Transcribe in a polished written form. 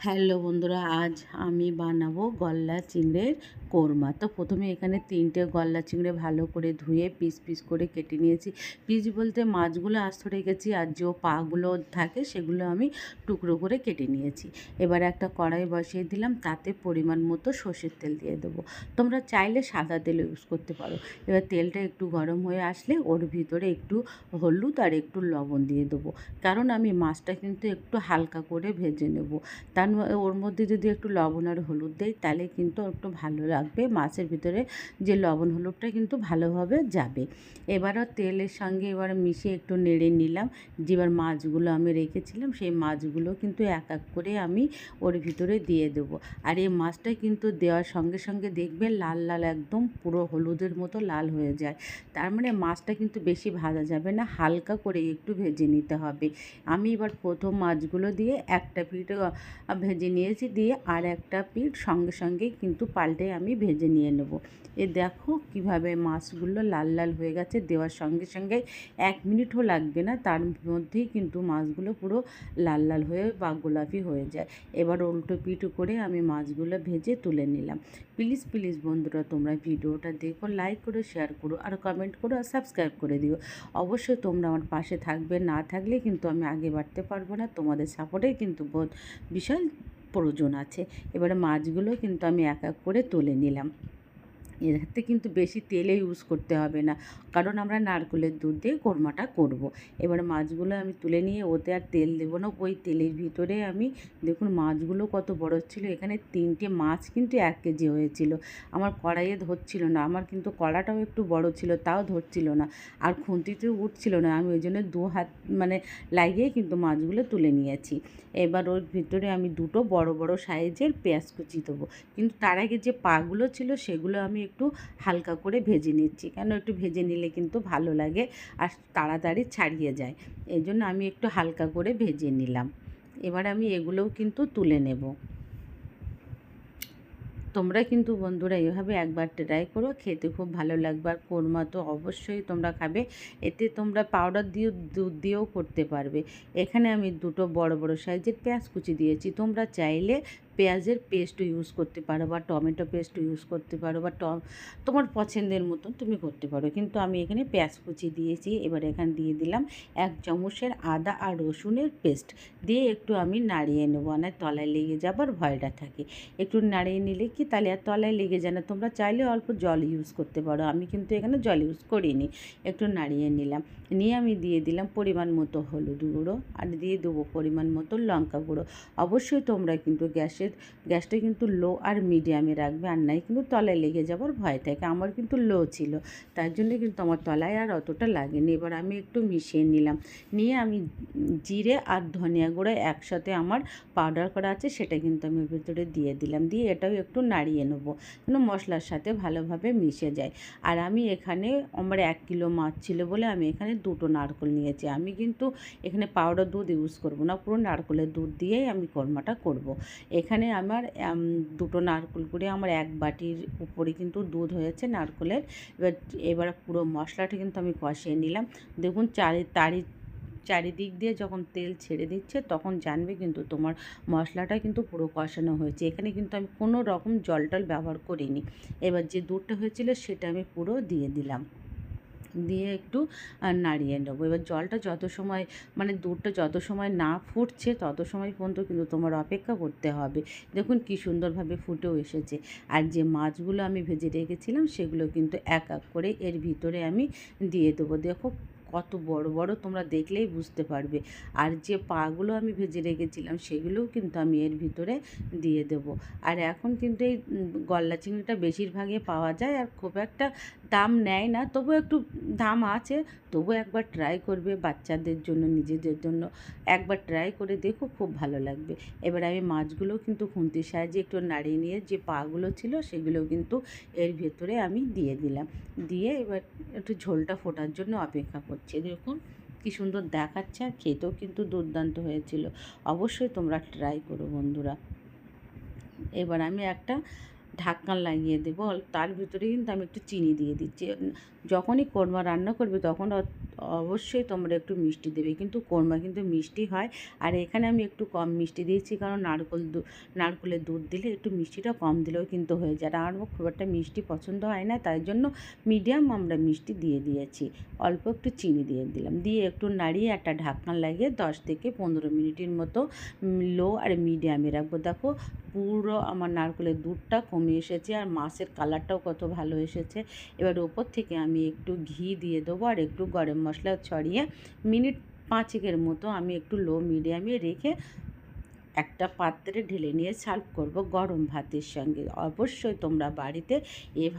Hello বন্ধুরা, আজ আমি বানাবো গলদা চিংড়ির কোরমা। তো প্রথমে এখানে 3টে গলদা চিংড়ি ভালো করে ধুয়ে পিস পিস করে কেটে নিয়েছি। পিস বলতে মাছগুলো আস্ত রেখেছি, আর যে পাগুলো থাকে সেগুলো আমি টুকরো করে কেটে নিয়েছি। এবার একটা কড়াই বসিয়ে দিলাম, তাতে পরিমাণ মতো সর্ষের তেল দিয়ে দেবো। তোমরা চাইলে সাদা তেল ইউজ করতে পারো। এবার তেলটা একটু গরম হয়ে আসলে ওর ভিতরে একটু হলুদ আর একটু লবণ দিয়ে দেবো, কারণ আমি মাছটা কিন্তু একটু হালকা করে ভেজে নেব। ওর মধ্যে যদি একটু লবণ আর হলুদ দেই, তাহলে কিন্তু একটু ভালো লাগবে। মাছের ভিতরে যে লবণ হলুদটা কিন্তু ভালোভাবে যাবে। এবারও তেলের সঙ্গে এবার মিশিয়ে একটু নেড়ে নিলাম। যেবার মাছগুলো আমি রেখেছিলাম সেই মাছগুলো কিন্তু এক এক করে আমি ওর ভিতরে দিয়ে দেবো। আর এই মাছটা কিন্তু দেওয়ার সঙ্গে সঙ্গে দেখবে লাল লাল একদম পুরো হলুদের মতো লাল হয়ে যায়। তার মানে মাছটা কিন্তু বেশি ভাজা যাবে না, হালকা করে একটু ভেজে নিতে হবে। আমি এবার প্রথম মাছগুলো দিয়ে একটা পিঠ ভেজে নিয়েছি, দিয়ে আর একটা পিঠ সঙ্গে সঙ্গেই কিন্তু পাল্টে আমি ভেজে নিয়ে নেব। দেখো কিভাবে মাছগুলো লাল লাল হয়ে গেছে, দেওয়ার সঙ্গে সঙ্গে 1 মিনিটও লাগবে না, তার মধ্যেই কিন্তু মাছগুলো পুরো লাল লাল হয়ে বা গোলাপি হয়ে যায়। এবার উল্টো পিঠ করে আমি মাছগুলো ভেজে তুলে নিলাম। প্লিজ প্লিজ বন্ধুরা, তোমরা ভিডিওটা দেখো, লাইক করো, শেয়ার করো, আর কমেন্ট করো, আর সাবস্ক্রাইব করে দিও। অবশ্যই তোমরা আমার পাশে থাকবে, না থাকলে কিন্তু আমি আগে বাড়তে পারবো না। তোমাদের সাপোর্টের কিন্তু বিশাল প্রয়োজন আছে। এবারে মাছগুলো কিন্তু আমি এক এক করে তুলে নিলাম। এতে কিন্তু বেশি তেলে ইউজ করতে হবে না, কারণ আমরা নারকেলের দুধ দিয়ে কোরমাটা করব। এবার মাছগুলো আমি তুলে নিয়ে ওতে আর তেল দেবো না, ওই তেলের ভিতরে আমি, দেখুন মাছগুলো কত বড় ছিল। এখানে 3টে মাছ কিন্তু 1 কেজি হয়েছিল। আমার কড়াইয়ে ধরছিল না, আমার কিন্তু কড়াটাও একটু বড় ছিল, তাও ধরছিল না, আর খুন্তিতেও উঠছিল না। আমি ওই জন্য 2 হাত লাগিয়ে কিন্তু মাছগুলো তুলে নিয়েছি। এবার ওর ভিতরে আমি 2টো বড় বড় সাইজের পেঁয়াজ কুচি দেবো, কিন্তু তার আগে যে পাগুলো ছিল সেগুলো আমি একটু হালকা করে ভেজে নিচ্ছি, কেন একটু ভেজে নিলে কিন্তু ভালো লাগে আর তাড়াতাড়ি ছাড়িয়ে যায়। এই জন্য আমি একটু হালকা করে ভেজে নিলাম। এবার আমি এগুলোও কিন্তু তুলে নেব। তোমরা কিন্তু বন্ধুরা এভাবে একবার ট্রাই করো, খেতে খুব ভালো লাগবে। আর কোরমা তো অবশ্যই তোমরা খাবে, এতে তোমরা পাউডার দিয়েও দুধ দিয়েও করতে পারবে। এখানে আমি 2টো বড় বড় সাইজের পেঁয়াজ কুচি দিয়েছি। তোমরা চাইলে পেঁয়াজের পেস্টও ইউজ করতে পারো, বা টমেটো পেস্টও ইউজ করতে পারো, বা তোমার পছন্দের মতন তুমি করতে পারো, কিন্তু আমি এখানে পেঁয়াজ কুচি দিয়েছি। এবার এখানে দিয়ে দিলাম 1 চামচের আদা আর রসুনের পেস্ট, দিয়ে একটু আমি নাড়িয়ে নেবো, না তলায় লেগে যাবার ভয়টা থাকে। একটু নাড়িয়ে নিলে কি তাহলে আর তলায় লেগে যায় না। তোমরা চাইলে অল্প জল ইউজ করতে পারো, আমি কিন্তু এখানে জল ইউজ করিনি। একটু নাড়িয়ে নিলাম, নিয়ে আমি দিয়ে দিলাম পরিমাণ মতো হলুদ গুঁড়ো, আর দিয়ে দেবো পরিমাণ মতো লঙ্কা গুঁড়ো। অবশ্যই তোমরা কিন্তু গ্যাসটা কিন্তু লো আর মিডিয়ামে রাখবে, আর নাই কিন্তু তলায় লেগে যাবার ভয় থাকে। আমার কিন্তু লো ছিল, তার জন্য কিন্তু আমার তলায় আর অতটা লাগেনি। এবার আমি একটু মিশিয়ে নিলাম, নিয়ে আমি জিরে আর ধনিয়া গুঁড়ো একসাথে আমার পাউডার করা আছে, সেটা কিন্তু আমি ভিতরে দিয়ে দিলাম, দিয়ে এটাও একটু নাড়িয়ে নেবো যেন মশলার সাথে ভালোভাবে মিশে যায়। আর আমি এখানে আমার 1 কিলো মাছ ছিল বলে আমি এখানে 2টো নারকেল নিয়েছি। আমি কিন্তু এখানে পাউডার দুধ ইউজ করব না, পুরো নারকেলের দুধ দিয়েই আমি কোরমাটা করব। এখানে আমার 2টো নারকেল করে আমার 1 বাটির উপরে কিন্তু দুধ হয়েছে নারকেলের। এবার পুরো মশলাটা কিন্তু আমি কষিয়ে নিলাম। দেখুন চারিদিক দিয়ে যখন তেল ছেড়ে দিচ্ছে তখন জানবে কিন্তু তোমার মশলাটা কিন্তু পুরো কষানো হয়েছে। এখানে কিন্তু আমি কোনো রকম জল টল ব্যবহার করিনি। এবার যে দুধটা হয়েছিল সেটা আমি পুরো দিয়ে দিলাম, দিয়ে একটু নাড়িয়ে নেবো। এবার জলটা যত সময় দুধটা যত সময় না ফুটছে তত সময় পর্যন্ত কিন্তু তোমার অপেক্ষা করতে হবে। দেখুন কী সুন্দরভাবে ফুটেও এসেছে। আর যে মাছগুলো আমি ভেজে রেখেছিলাম সেগুলো কিন্তু এক এক করে এর ভিতরে আমি দিয়ে দেবো। দেখো কত বড় বড়, তোমরা দেখলেই বুঝতে পারবে। আর যে পাগুলো আমি ভেজে রেখেছিলাম সেগুলোও কিন্তু আমি এর ভিতরে দিয়ে দেব। আর এখন কিন্তু এই গলদা চিংড়িটা বেশিরভাগই পাওয়া যায়, আর খুব একটা দাম নেয় না, তবু একটু দাম আছে। তবু একবার ট্রাই করবে, বাচ্চাদের জন্য নিজেদের জন্য একবার ট্রাই করে দেখো, খুব ভালো লাগবে। এবার আমি মাছগুলো কিন্তু খুন্তির সাহায্যে একটু নাড়িয়ে নিয়ে যে পাগুলো ছিল সেগুলো কিন্তু এর ভেতরে আমি দিয়ে দিলাম, দিয়ে এবার একটু ঝোলটা ফোটার জন্য অপেক্ষা করছি। দেখুন কী সুন্দর দেখাচ্ছে, আর খেতেও কিন্তু দুর্দান্ত হয়েছিল। অবশ্যই তোমরা ট্রাই করো বন্ধুরা। এবার আমি একটা ঢাকনা লাগিয়ে দেবো। তার ভিতরে কিন্তু আমি একটু চিনি দিয়ে দিচ্ছি। যখনই কোরমা রান্না করবে তখন অবশ্যই তোমরা একটু মিষ্টি দেবে, কিন্তু কোরমা কিন্তু মিষ্টি হয়। আর এখানে আমি একটু কম মিষ্টি দিয়েছি, কারণ নারকেলের দুধ দিলে একটু মিষ্টিটা কম দিলেও কিন্তু হয়ে যায়। আর আমার খুব একটা মিষ্টি পছন্দ হয় না, তাই জন্য মিডিয়াম আমরা মিষ্টি দিয়ে দিয়েছি। অল্প একটু চিনি দিয়ে দিলাম, দিয়ে একটু নাড়িয়ে একটা ঢাকনা লাগিয়ে 10 থেকে 15 মিনিটের মতো লো আর মিডিয়ামে রাখবো। দেখো পুরো আমার নারকেলের দুধটা কমে এসেছে, আর মাছের কালারটাও কত ভালো এসেছে। এবার ওপর থেকে আমি একটু ঘি দিয়ে দেবো, আর একটু গরম মশলা ছড়িয়ে মিনিট 5 মতো আমি একটু লো মিডিয়ামে রেখে একটা পাত্রে ঢেলে নিয়ে সার্ভ করব গরম ভাতের সঙ্গে। অবশ্যই তোমরা বাড়িতে এভাবে